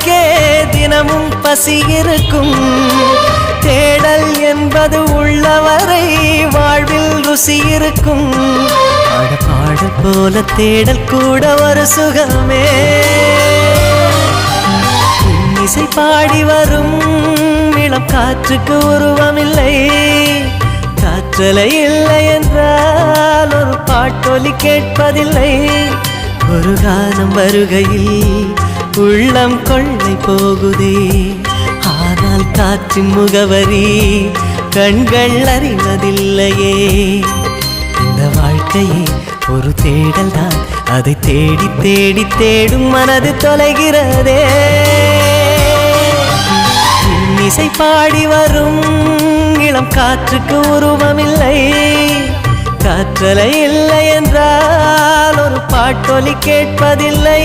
மனதுக்கே தினமும் பசி இருக்கும். தேடல் என்பது உள்ளவரை வாழ்வில் ருசி இருக்கும். பாடல் போல தேடல் கூட ஒரு சுகமே. இசை பாடி வரும் இளம் காற்றுக்கு உருவமில்லை. காற்றலை இல்லை என்றால் ஒரு பாட்டொலி கேட்பதில்லை. ஒரு காலம் வருகையில் உள்ளம் கொள்ளை போகுதே. ஆனால் காற்றின் முகவரி கண்கள் அறிவதில்லையே. இந்த வாழ்க்கையே ஒரு தேடல் தான். அதை தேடி தேடி தேடும் மனது தொலைகிறதே. இசை பாடி வரும் இளம் காற்றுக்கு உருவமில்லை. காற்றலை இல்லை என்றால் ஒரு பாட்டொலி கேட்பதில்லை.